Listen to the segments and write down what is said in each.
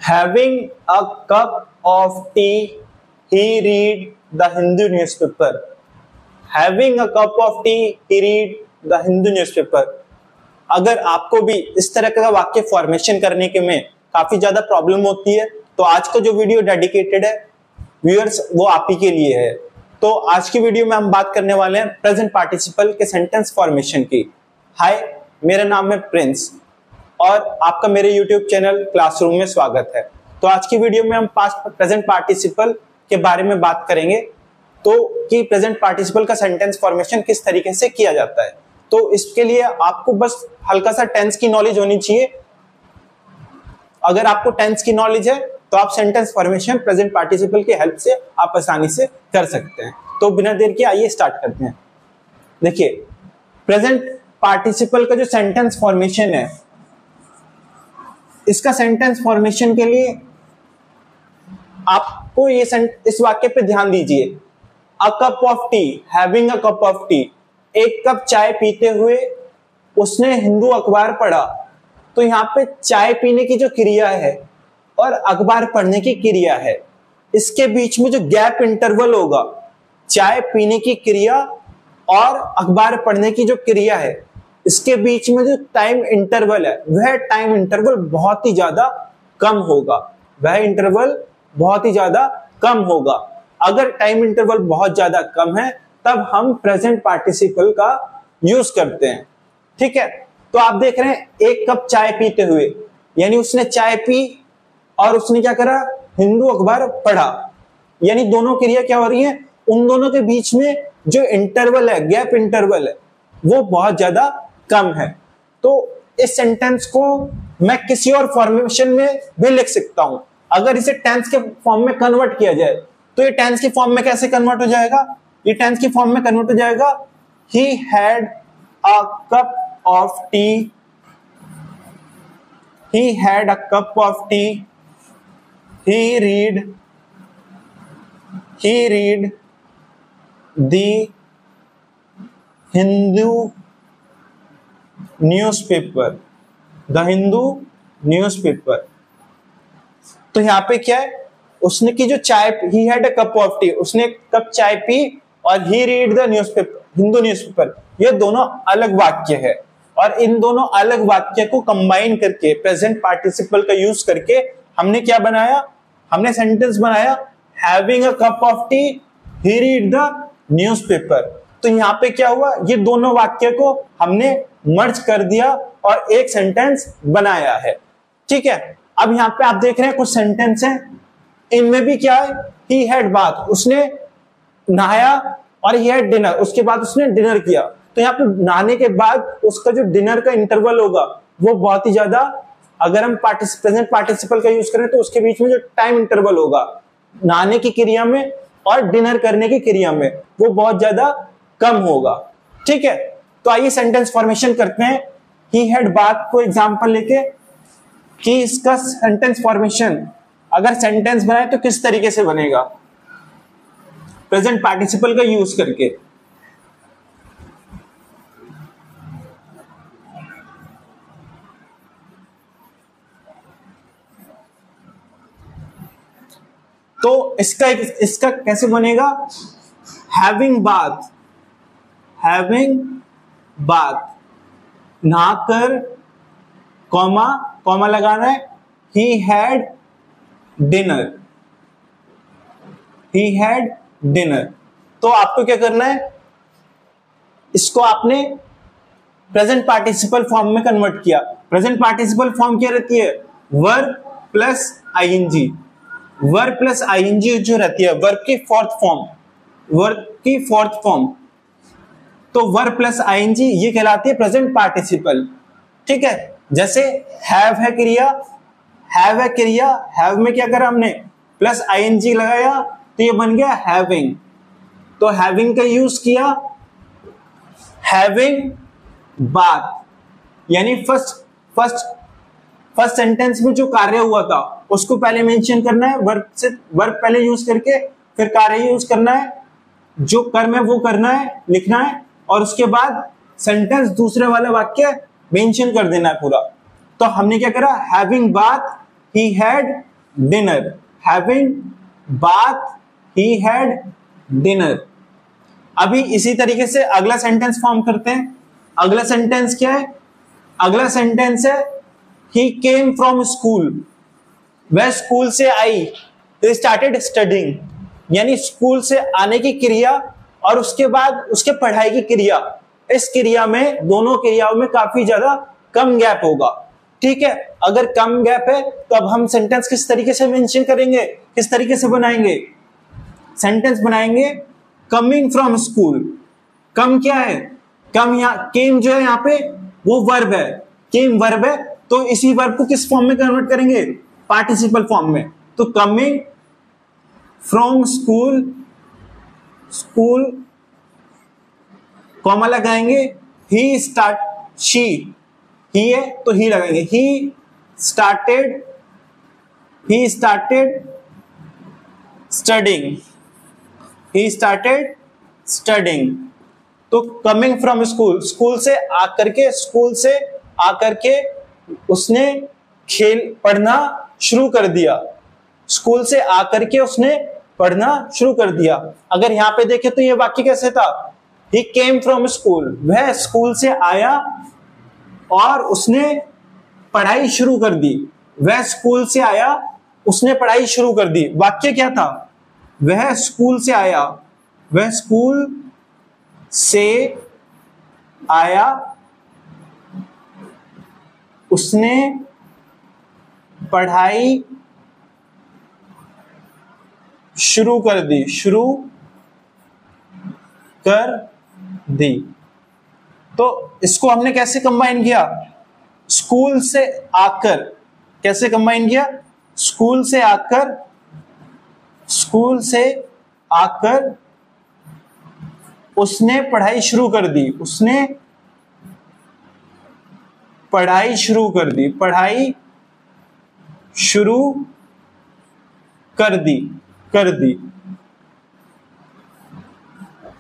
Having a cup of T he read the Hindu newspaper. Having a cup of T he read the Hindu newspaper. अगर आपको भी इस तरह का वाक्य फॉर्मेशन करने के में काफी ज्यादा प्रॉब्लम होती है तो आज का जो वीडियो डेडिकेटेड है व्यूअर्स वो आप ही के लिए है। तो आज की वीडियो में हम बात करने वाले हैं प्रेजेंट पार्टिसिपल के सेंटेंस फॉर्मेशन की। हाय, मेरा नाम है प्रिंस और आपका मेरे यूट्यूब चैनल क्लासरूम में स्वागत है। तो आज की वीडियो में हम पास्ट प्रेजेंट पार्टिसिपल के बारे में बात करेंगे तो कि प्रेजेंट पार्टिसिपल का सेंटेंस फॉर्मेशन किस तरीके से किया जाता है। तो इसके लिए आपको बस हल्का सा टेंस की नॉलेज होनी चाहिए। अगर आपको टेंस की नॉलेज है तो आप सेंटेंस फॉर्मेशन प्रेजेंट पार्टिसिपल की हेल्प से आप आसानी से कर सकते हैं। तो बिना देर के आइए स्टार्ट करते हैं। देखिए, प्रेजेंट पार्टिसिपल का जो सेंटेंस फॉर्मेशन है, इसका सेंटेंस फॉर्मेशन के लिए आपको ये इस वाक्य पे ध्यान दीजिए। A cup of T, having a cup of T, एक कप चाय पीते हुए उसने हिंदू अखबार पढ़ा। तो यहाँ पे चाय पीने की जो क्रिया है और अखबार पढ़ने की क्रिया है, इसके बीच में जो गैप इंटरवल होगा, चाय पीने की क्रिया और अखबार पढ़ने की जो क्रिया है, इसके बीच में जो टाइम इंटरवल है वह टाइम इंटरवल बहुत ही ज्यादा कम होगा। वह इंटरवल बहुत ही ज्यादा कम होगा। अगर टाइम इंटरवल बहुत ज्यादा कम है तब हम प्रेजेंट पार्टिसिपल का यूज करते हैं। ठीक है, तो आप देख रहे हैं एक कप चाय पीते हुए, यानी उसने चाय पी और उसने क्या करा, हिंदू अखबार पढ़ा। यानी दोनों क्रिया क्या हो रही है, उन दोनों के बीच में जो इंटरवल है, गैप इंटरवल है, वो बहुत ज्यादा कम है। तो इस सेंटेंस को मैं किसी और फॉर्मेशन में भी लिख सकता हूं। अगर इसे टेंस के फॉर्म में कन्वर्ट किया जाए तो ये टेंस के फॉर्म में कैसे कन्वर्ट हो जाएगा, ये टेंस की फॉर्म में कन्वर्ट हो जाएगा, he had a cup of T, he had a cup of T, he read the Hindu newspaper, the Hindu newspaper। तो यहाँ पे क्या है, उसने की जो चाय, he had a cup of tea, उसने एक कप चाय पी और he read the newspaper, Hindu newspaper. ये दोनों अलग वाक्य है और इन दोनों अलग वाक्य को कंबाइन करके प्रेजेंट पार्टिसिपल का यूज करके हमने क्या बनाया, हमने सेंटेंस बनाया, having a cup of T he read the newspaper. तो यहाँ पे क्या हुआ, ये दोनों वाक्य को हमने मर्ज कर दिया और एक सेंटेंस बनाया है। ठीक है, अब यहाँ पे आप देख रहे हैं कुछ सेंटेंस हैं, इनमें भी क्या है, ही हैड बाथ, उसने नहाया, और ही हैड डिनर, उसके बाद उसने डिनर किया। तो यहाँ पे नहाने के बाद उसका जो डिनर का इंटरवल होगा वो बहुत ही ज्यादा, अगर हम प्रेजेंट पार्टिसिपल का यूज करें तो उसके बीच में जो टाइम इंटरवल होगा नहाने की क्रिया में और डिनर करने की क्रिया में वो बहुत ज्यादा कम होगा। ठीक है, तो आइए सेंटेंस फॉर्मेशन करते हैं। ही हैड बाथ को एग्जांपल लेके कि इसका सेंटेंस फॉर्मेशन अगर सेंटेंस बनाए तो किस तरीके से बनेगा प्रेजेंट पार्टिसिपल का यूज करके। तो इसका कैसे बनेगा, हैविंग बाथ, नहाकर, कॉमा लगाना है, ही हैड डिनर। तो आपको क्या करना है, इसको आपने प्रेजेंट पार्टिसिपल फॉर्म में कन्वर्ट किया। प्रेजेंट पार्टिसिपल फॉर्म क्या रहती है, verb plus ING. Verb plus ING जो रहती है वर्ब की फोर्थ फॉर्म, तो वर्ब प्लस आईएनजी ये कहलाती है प्रेजेंट पार्टिसिपल। ठीक है, जैसे हैव है क्रिया, हैव में क्या करा हमने, प्लस आईएनजी लगाया तो ये बन गया हैविंग। तो हैविंग का यूज किया, हैविंग बाथ, यानी फर्स्ट सेंटेंस में जो कार्य हुआ था उसको पहले मेंशन करना है, वर्ब पहले यूज करके फिर कार्य यूज करना है, जो कर्म है वो करना है, लिखना है, और उसके बाद सेंटेंस दूसरे वाला वाक्य मेंशन कर देना है पूरा। तो हमने क्या करा, having bath he had dinner. Having bath, he had dinner. अभी इसी तरीके से अगला सेंटेंस फॉर्म करते हैं। अगला सेंटेंस क्या है? अगला सेंटेंस है he came from school. वह स्कूल से आई, they started studying, यानी स्कूल से आने की क्रिया और उसके बाद उसके पढ़ाई की क्रिया, इस क्रिया में, दोनों क्रियाओं में काफी ज्यादा कम गैप होगा। ठीक है, अगर कम गैप है तो अब हम सेंटेंस किस तरीके से मेंशन करेंगे, किस तरीके से बनाएंगे? सेंटेंस बनाएंगे कमिंग फ्रॉम स्कूल। कम क्या है? कम, यहाँ केम जो है यहाँ पे वो वर्ब है, केम वर्ब है, तो इसी वर्ब को किस फॉर्म में कन्वर्ट करेंगे? पार्टिसिपल फॉर्म में। तो coming from school, school comma लगाएंगे, ही स्टार्ट, शी, ही है तो ही लगाएंगे, ही स्टार्टेड स्टडिंग, ही स्टार्टेड स्टडिंग। तो कमिंग फ्रॉम स्कूल, स्कूल से आकर के उसने पढ़ना शुरू कर दिया। स्कूल से आकर के उसने पढ़ना शुरू कर दिया। अगर यहां पे देखें तो ये वाक्य कैसे था? He came from school, वह स्कूल से आया और उसने पढ़ाई शुरू कर दी। वह स्कूल से आया, उसने पढ़ाई शुरू कर दी। वाक्य क्या था? वह स्कूल से आया, वह स्कूल से आया, उसने पढ़ाई शुरू कर दी। तो इसको हमने कैसे कंबाइन किया? स्कूल से आकर, कैसे कंबाइन किया? स्कूल से आकर उसने पढ़ाई शुरू कर दी, उसने पढ़ाई शुरू कर दी, पढ़ाई शुरू कर दी।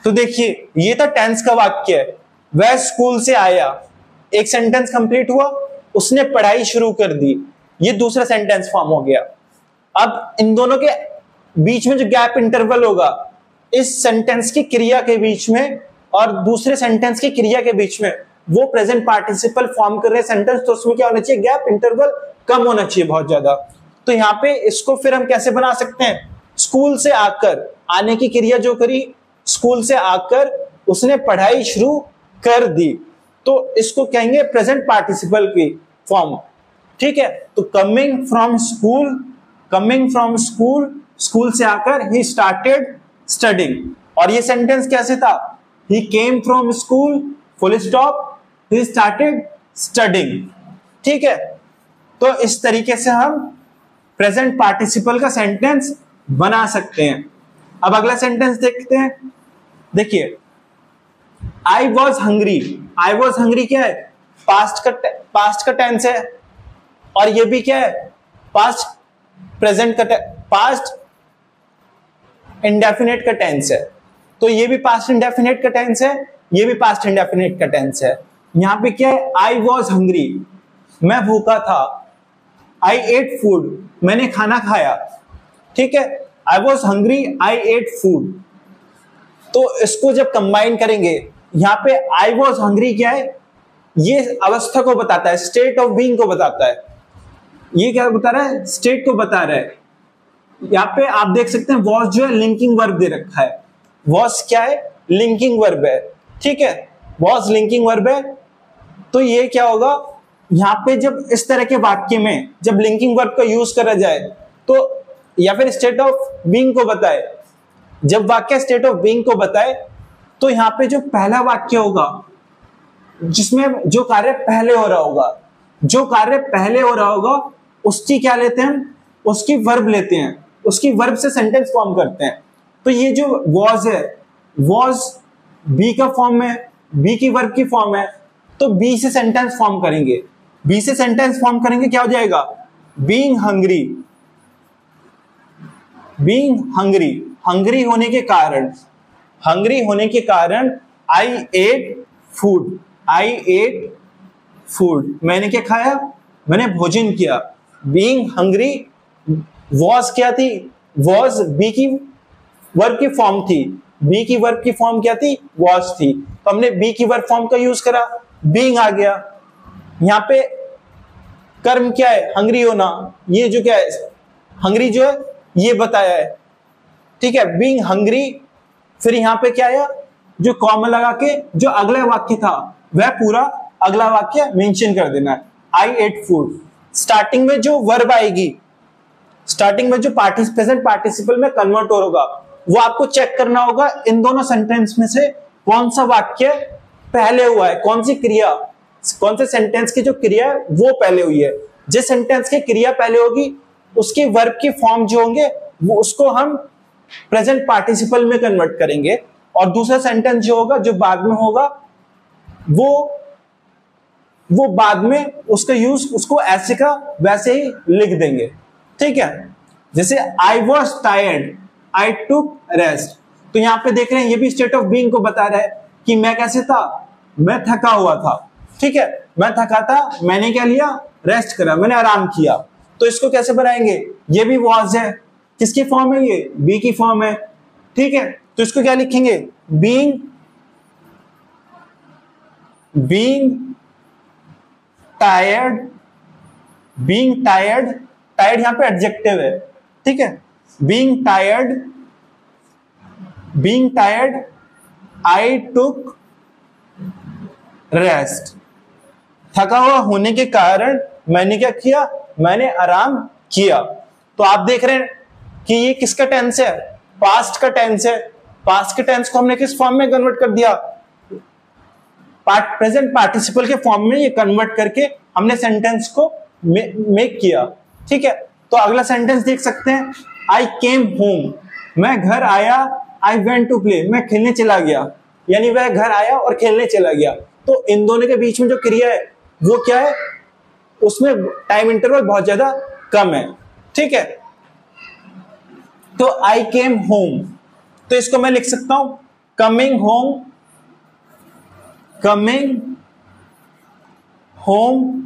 तो देखिए ये तो टेंस का वाक्य है, वह स्कूल से आया, एक सेंटेंस कंप्लीट हुआ, उसने पढ़ाई शुरू कर दी, ये दूसरा सेंटेंस फॉर्म हो गया। अब इन दोनों के बीच में जो गैप इंटरवल होगा, इस सेंटेंस की क्रिया के बीच में और दूसरे सेंटेंस की क्रिया के बीच में, वो प्रेजेंट पार्टिसिपल फॉर्म कर रहे सेंटेंस, तो उसमें क्या होना चाहिए? गैप इंटरवल कम होना चाहिए, बहुत ज्यादा। तो यहाँ पे इसको फिर हम कैसे बना सकते हैं? स्कूल से आकर, आने की क्रिया जो करी, स्कूल से आकर उसने पढ़ाई शुरू कर दी, तो इसको कहेंगे प्रेजेंट पार्टिसिपल की फॉर्म। ठीक है, तो कमिंग फ्रॉम स्कूल, स्कूल से आकर ही स्टार्टेड स्टडिंग। और ये सेंटेंस कैसे था? He came from school, full stop, he started studying. ठीक है, तो इस तरीके से हम प्रेजेंट पार्टिसिपल का सेंटेंस बना सकते हैं। अब अगला सेंटेंस देखते हैं। देखिए, आई was hungry. I was hungry क्या है? पास्ट का टेंस है, और ये भी क्या है? पास्ट इंडेफिनेट का टेंस है। तो ये भी पास्ट इंडेफिनेट का टेंस है, ये भी पास्ट इंडेफिनेट का टेंस है। यहां पे क्या है? आई वॉज हंग्री, मैं भूखा था। आई एट फूड, मैंने खाना खाया। ठीक है, I was hungry, I ate food. तो इसको जब कंबाइन करेंगे, यहां पे आई वॉज हंग्री क्या है? ये अवस्था को बताता है, स्टेट ऑफ बीइंग को बताता है। ये क्या बता रहा है? स्टेट को बता रहा है। यहाँ पे आप देख सकते हैं वॉज जो है लिंकिंग वर्ब दे रखा है। वॉज क्या है? लिंकिंग वर्ब है। ठीक है, वॉज लिंकिंग वर्ब है। तो ये क्या होगा? यहाँ पे जब इस तरह के वाक्य में जब लिंकिंग वर्ब का यूज करा जाए, तो या फिर स्टेट ऑफ बीइंग को बताए, जब वाक्य स्टेट ऑफ बीइंग को बताए, तो यहाँ पे जो पहला वाक्य होगा जिसमें जो कार्य पहले हो रहा होगा, उसकी क्या लेते हैं हम? उसकी वर्ब लेते हैं, उसकी वर्ब से सेंटेंस फॉर्म करते हैं। तो ये जो वॉज है, वॉज बी का फॉर्म है, बी की वर्ब की फॉर्म है, तो बी से सेंटेंस फॉर्म करेंगे। बी से सेंटेंस फॉर्म करेंगे, क्या हो जाएगा? Being hungry. Being hungry, hungry होने के कारण आई एट फूड। मैंने क्या खाया? मैंने भोजन किया। बीइंग हंग्री वॉज क्या थी, वॉज बी की वर्ब की फॉर्म थी, बी की वर्ब की फॉर्म क्या थी, वॉज थी, तो हमने बी की वर्ब फॉर्म का यूज करा, बीइंग आ गया। यहां पे कर्म क्या है, हंग्री होना, ये जो क्या है हंग्री जो है ये बताया है, ठीक है, बीइंग हंग्री। फिर यहां पे क्या आया, जो कॉमा लगा के जो अगला वाक्य था वह पूरा अगला वाक्य मेंशन कर देना है, आई एट फूड। स्टार्टिंग में जो वर्ब आएगी, स्टार्टिंग में जो प्रेजेंट पार्टिसिपल में कन्वर्ट होगा वो आपको चेक करना होगा इन दोनों सेंटेंस में से कौन सा वाक्य पहले हुआ है, कौन सी क्रिया, कौन से सेंटेंस की जो क्रिया है वो पहले हुई है। जिस सेंटेंस की क्रिया पहले होगी उसके वर्ब की फॉर्म जो होंगे वो उसको हम प्रेजेंट पार्टिसिपल में कन्वर्ट करेंगे, और दूसरा सेंटेंस जो होगा जो बाद में होगा वो बाद में उसका यूज उसको ऐसे का वैसे ही लिख देंगे, ठीक है। जैसे I was tired, I took rest, तो यहां पे देख रहे हैं ये भी स्टेट ऑफ बीइंग को बता रहा है कि मैं कैसे था, मैं थका हुआ था, ठीक है, मैं थका था, मैंने क्या लिया, रेस्ट करा, मैंने आराम किया। तो इसको कैसे बनाएंगे, ये भी वॉज है, किसकी फॉर्म है, ये बी की फॉर्म है, ठीक है। तो इसको क्या लिखेंगे, being tired, being tired, tired यहां पे एडजेक्टिव है, ठीक है, being tired I took rest, थका हुआ होने के कारण मैंने क्या किया, मैंने आराम किया। तो आप देख रहे हैं कि ये किसका टेंस है, पास्ट का टेंस है। पास्ट के टेंस को हमने किस फॉर्म में कन्वर्ट कर दिया, प्रेजेंट पार्टिसिपल के फॉर्म में ये कन्वर्ट करके हमने सेंटेंस को मेक किया, ठीक है। तो अगला सेंटेंस देख सकते हैं, आई केम होम, मैं घर आया, आई वेंट टू प्ले, मैं खेलने चला गया, यानी वह घर आया और खेलने चला गया। तो इन दोनों के बीच में जो क्रिया है वो क्या है, उसमें टाइम इंटरवल बहुत ज्यादा कम है, ठीक है। तो आई केम होम, तो इसको मैं लिख सकता हूं coming home, coming home,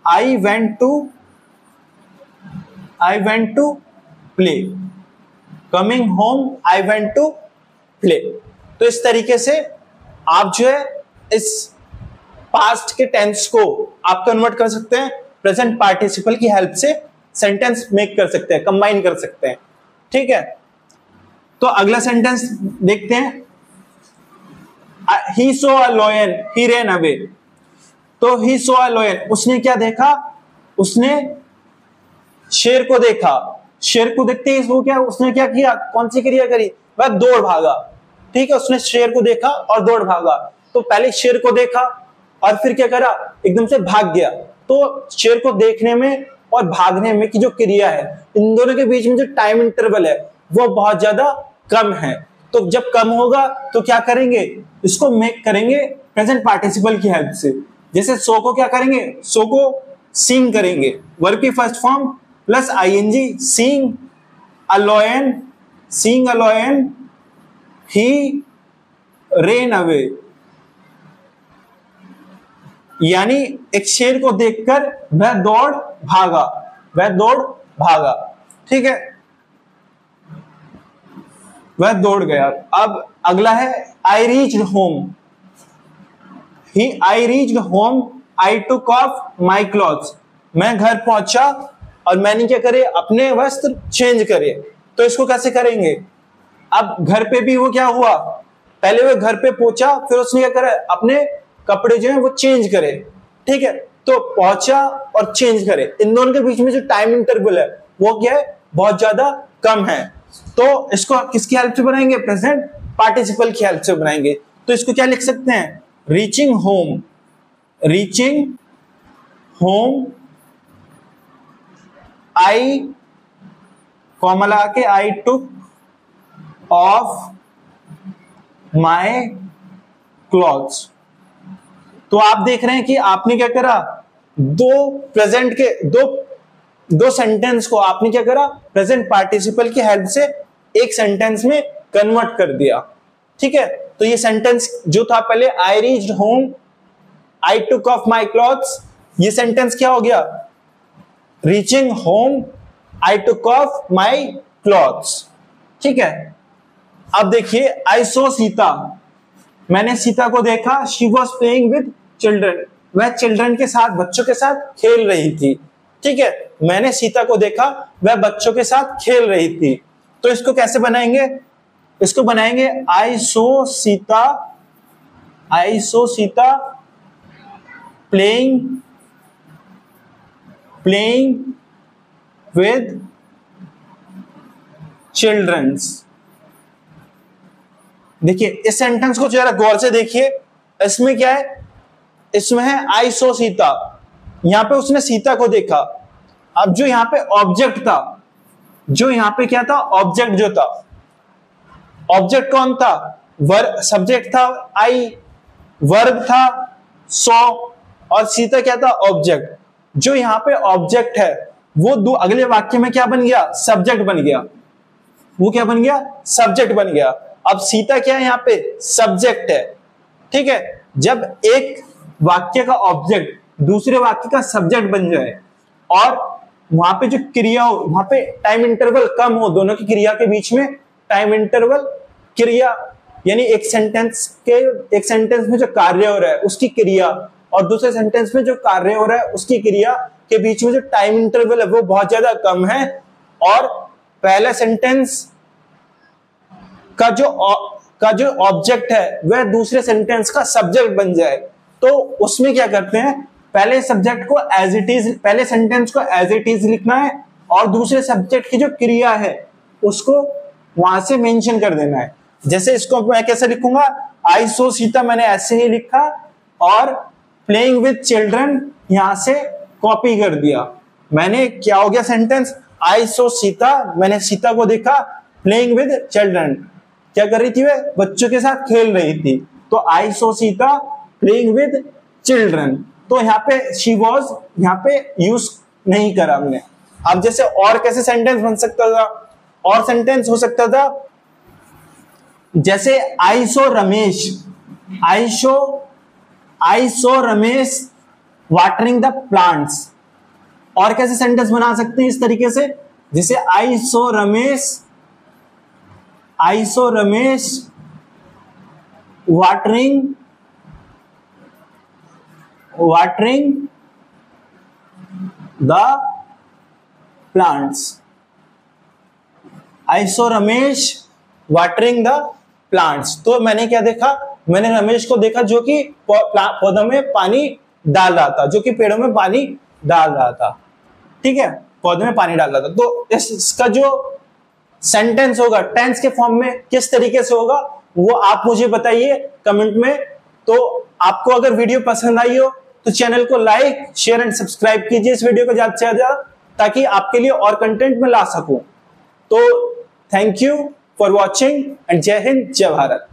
I went to play, coming home I went to play. तो इस तरीके से आप जो है इस पास्ट के टेंस को आप कन्वर्ट कर सकते हैं, प्रेजेंट पार्टिसिपल की हेल्प से सेंटेंस मेक कर सकते हैं, कंबाइन कर सकते हैं, ठीक है। तो अगला सेंटेंस देखते हैं, he saw a lion, he ran away। तो he saw a lion, उसने क्या देखा, उसने शेर को देखा, शेर को देखते ही वो क्या, उसने क्या किया, कौन सी क्रिया करी, वह दौड़ भागा, ठीक है, उसने शेर को देखा और दौड़ भागा। तो पहले शेर को देखा और फिर क्या करा, एकदम से भाग गया। तो शेर को देखने में और भागने में की जो क्रिया है, इन दोनों के बीच में जो टाइम इंटरवल है वो बहुत ज्यादा कम है। तो जब कम होगा तो क्या करेंगे, इसको मेक करेंगे प्रेजेंट पार्टिसिपल की हेल्प से। जैसे सो को क्या करेंगे, सो को सीइंग करेंगे, वर्ब की first form plus ING, seeing a lion, he ran away, यानी एक शेर को देखकर वह दौड़ भागा, ठीक है, वह दौड़ गया। अब अगला है I reached home, I took of my clothes, मैं घर पहुंचा और मैंने क्या करे, अपने वस्त्र चेंज करे। तो इसको कैसे करेंगे, अब घर पे भी वो क्या हुआ, पहले वो घर पे पहुंचा, फिर उसने क्या करा, अपने कपड़े जो है वो चेंज करे, ठीक है। तो पहुंचा और चेंज करे, इन दोनों के बीच में जो टाइम इंटरवल है वो क्या है, बहुत ज्यादा कम है। तो इसको किसकी हेल्प से बनाएंगे, प्रेजेंट पार्टिसिपल की हेल्प से बनाएंगे। तो इसको क्या लिख सकते हैं, रीचिंग होम, आई कॉमा लगा के आई टुक ऑफ माय क्लॉथ्स। तो आप देख रहे हैं कि आपने क्या करा, दो सेंटेंस को आपने क्या करा, प्रेजेंट पार्टिसिपल की हेल्प से एक सेंटेंस में कन्वर्ट कर दिया, ठीक है। तो ये सेंटेंस जो था पहले, I reached home, I took of my clothes, ये सेंटेंस क्या हो गया? Reaching home I took of my clothes. ठीक है, अब देखिए आई सो सीता, मैंने सीता को देखा, she was playing with children, वह चिल्ड्रन के साथ, बच्चों के साथ खेल रही थी। ठीक है, मैंने सीता को देखा, वह बच्चों के साथ खेल रही थी। तो इसको कैसे बनाएंगे? इसको बनाएंगे आई सो सीता, आई सो सीता प्लेइंग विद चिल्ड्रंस। देखिए इस सेंटेंस को जरा गौर से देखिए, इसमें क्या है? इसमें है आई सो सीता, यहां पे उसने सीता को देखा। अब जो यहां पे ऑब्जेक्ट था, जो यहां पे क्या था? ऑब्जेक्ट जो था, ऑब्जेक्ट कौन था? सब्जेक्ट था आई, वर्ब था सो, और सीता क्या था? ऑब्जेक्ट। जो यहां पे ऑब्जेक्ट है वो अगले वाक्य में क्या बन गया? सब्जेक्ट बन गया। वो क्या बन गया? सब्जेक्ट बन गया। अब सीता क्या है? यहां पे सब्जेक्ट है। ठीक है, जब एक वाक्य का ऑब्जेक्ट दूसरे वाक्य का सब्जेक्ट बन जाए और वहां पे जो क्रिया हो, वहां पे टाइम इंटरवल कम हो, दोनों की क्रिया के बीच में टाइम इंटरवल, क्रिया यानी एक सेंटेंस में जो कार्य हो रहा है उसकी क्रिया और दूसरे सेंटेंस में जो कार्य हो रहा है उसकी क्रिया के बीच में जो टाइम इंटरवल है वो बहुत ज्यादा कम है, और पहला सेंटेंस का जो ऑब्जेक्ट है वह दूसरे सेंटेंस का सब्जेक्ट बन जाए, तो उसमें क्या करते हैं? पहले सब्जेक्ट को एज इट इज, पहले सेंटेंस को एज इट इज लिखना है और दूसरे सब्जेक्ट की जो क्रिया है उसको वहां से मेंशन कर देना है। जैसे इसको मैं कैसे लिखूंगा? आई सो सीता मैंने ऐसे ही लिखा और प्लेइंग विद चिल्ड्रन यहां से कॉपी कर दिया। मैंने क्या हो गया सेंटेंस? आई सो सीता, मैंने सीता को देखा, प्लेइंग विद चिल्ड्रन, क्या कर रही थी? वह बच्चों के साथ खेल रही थी। तो आई सो सीता प्लेइंग विद चिल्ड्रन, तो यहाँ पे शी वॉज यहाँ पे यूज नहीं करा हमने। अब जैसे और कैसे सेंटेंस बन सकता था? और सेंटेंस हो सकता था जैसे I saw Ramesh, I saw Ramesh watering the plants. और कैसे सेंटेंस बना सकते हैं इस तरीके से? जैसे I saw Ramesh watering the plants, I saw Ramesh watering the plants. तो मैंने क्या देखा? मैंने रमेश को देखा जो कि पौधों में पानी डाल रहा था, जो कि पेड़ों में पानी डाल रहा था। ठीक है, पौधे में पानी डाल रहा था। तो इसका जो सेंटेंस होगा टेंस के फॉर्म में किस तरीके से होगा वो आप मुझे बताइए कमेंट में। तो आपको अगर वीडियो पसंद आई हो तो चैनल को लाइक, शेयर एंड सब्सक्राइब कीजिए इस वीडियो को ज्यादा से ज्यादा, ताकि आपके लिए और कंटेंट में ला सकूं। तो thank you for watching and जय हिंद, जय भारत।